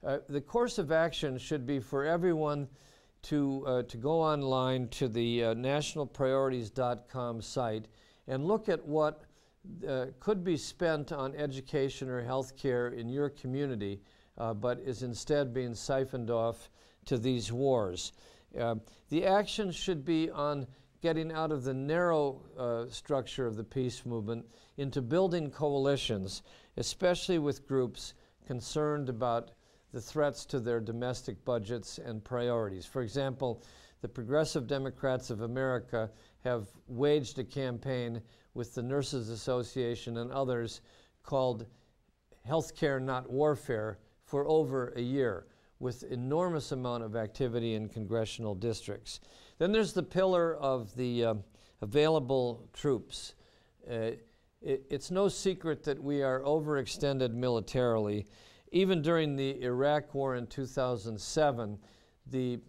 The course of action should be for everyone to go online to the nationalpriorities.com site and look at what could be spent on education or health care in your community, but is instead being siphoned off to these wars. The action should be on getting out of the narrow structure of the peace movement into building coalitions, especially with groups concerned about the threats to their domestic budgets and priorities. For example, the Progressive Democrats of America have waged a campaign with the Nurses Association and others called Healthcare Not Warfare for over a year, with enormous amount of activity in congressional districts. Then there's the pillar of the available troops. It's no secret that we are overextended militarily. Even during the Iraq War in 2007, the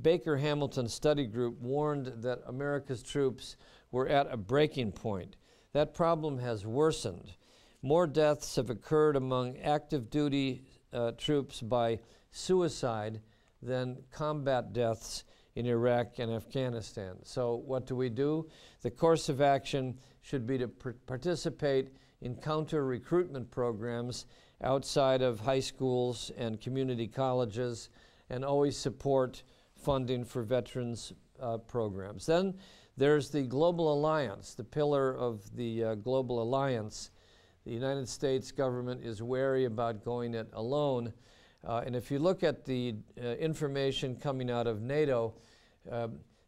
Baker-Hamilton Study Group warned that America's troops were at a breaking point. That problem has worsened. More deaths have occurred among active duty troops by suicide than combat deaths in Iraq and Afghanistan. So what do? The course of action should be to participate in counter-recruitment programs outside of high schools and community colleges, and always support funding for veterans programs. Then there's the Global Alliance, the pillar of the Global Alliance. The United States government is wary about going it alone. And if you look at the information coming out of NATO,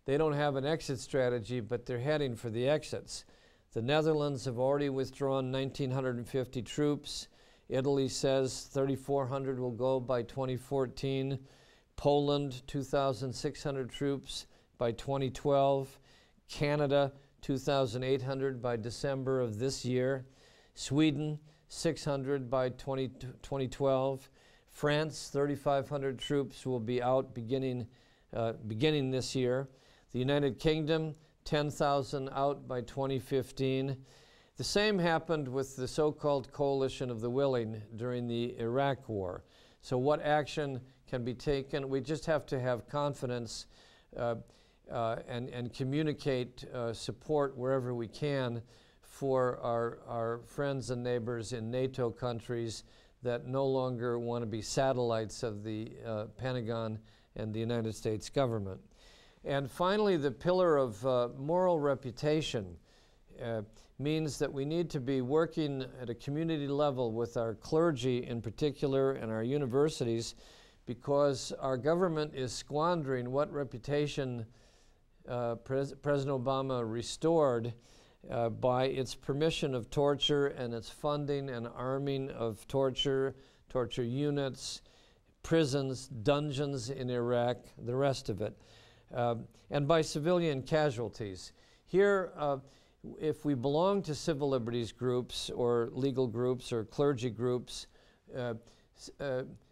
they don't have an exit strategy, but they're heading for the exits. The Netherlands have already withdrawn 1,950 troops. Italy says 3,400 will go by 2014. Poland, 2,600 troops by 2012. Canada, 2,800 by December of this year. Sweden, 600 by 2012. France, 3,500 troops will be out beginning this year. The United Kingdom, 10,000 out by 2015. The same happened with the so-called coalition of the willing during the Iraq War. So what action can be taken? We just have to have confidence and communicate support wherever we can for our friends and neighbors in NATO countries that no longer want to be satellites of the Pentagon and the United States government. And finally, the pillar of moral reputation means that we need to be working at a community level with our clergy in particular and our universities, because our government is squandering what reputation President Obama restored by its permission of torture and its funding and arming of torture units, prisons, dungeons in Iraq, the rest of it, and by civilian casualties. Here, if we belong to civil liberties groups or legal groups or clergy groups,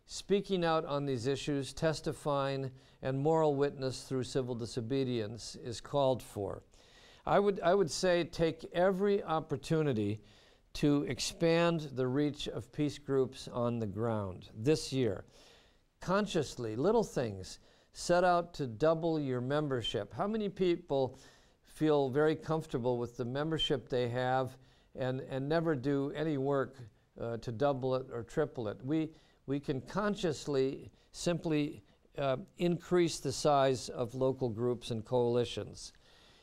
speaking out on these issues, testifying, and moral witness through civil disobedience is called for. I would say take every opportunity to expand the reach of peace groups on the ground this year. Consciously, little things, set out to double your membership. How many people feel very comfortable with the membership they have and never do any work to double it or triple it? We can consciously simply increase the size of local groups and coalitions.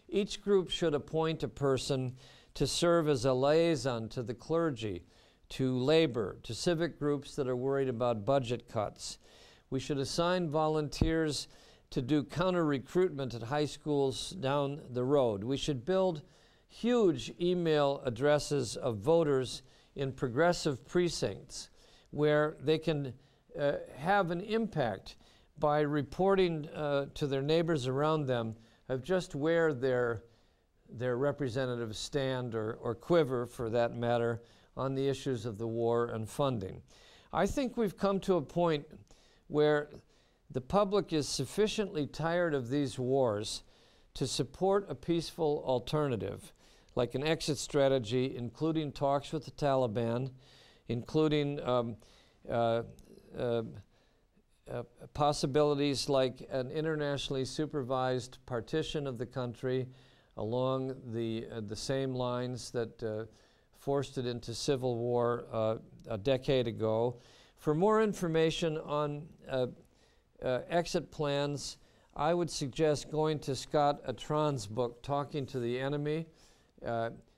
Each group should appoint a person to serve as a liaison to the clergy, to labor, to civic groups that are worried about budget cuts. We should assign volunteers to do counter-recruitment at high schools down the road. We should build huge email addresses of voters in progressive precincts where they can have an impact by reporting to their neighbors around them of just where their representatives stand or quiver, for that matter, on the issues of the war and funding. I think we've come to a point where the public is sufficiently tired of these wars to support a peaceful alternative, like an exit strategy, including talks with the Taliban, including possibilities like an internationally supervised partition of the country along the same lines that forced it into civil war a decade ago. For more information on exit plans, I would suggest going to Scott Atran's book, Talking to the Enemy.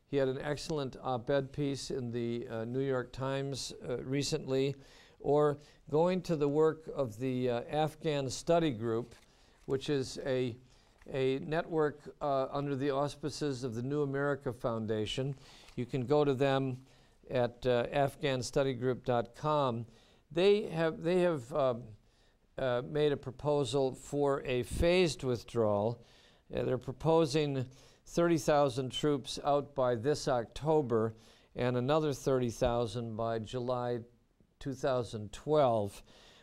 He had an excellent op-ed piece in the New York Times recently, or going to the work of the Afghan Study Group, which is a network under the auspices of the New America Foundation. You can go to them at afghanstudygroup.com. They have made a proposal for a phased withdrawal. They're proposing 30,000 troops out by this October and another 30,000 by July 2012,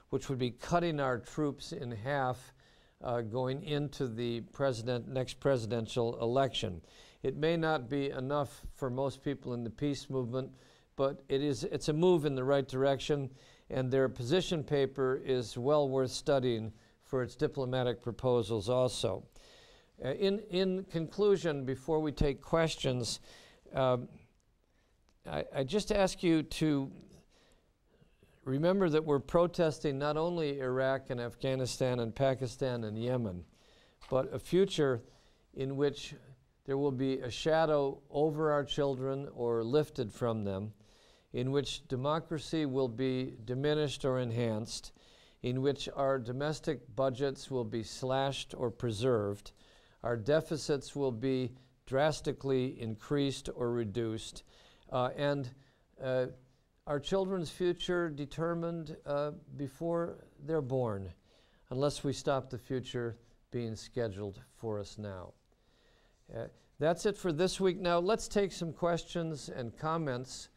which would be cutting our troops in half going into the next presidential election. It may not be enough for most people in the peace movement, but it's a move in the right direction, and their position paper is well worth studying for its diplomatic proposals also. In conclusion, before we take questions, I just ask you to remember that we're protesting not only Iraq and Afghanistan and Pakistan and Yemen, but a future in which there will be a shadow over our children or lifted from them, in which democracy will be diminished or enhanced, in which our domestic budgets will be slashed or preserved, our deficits will be drastically increased or reduced, and our children's future determined before they're born, unless we stop the future being scheduled for us now. That's it for this week. Now let's take some questions and comments.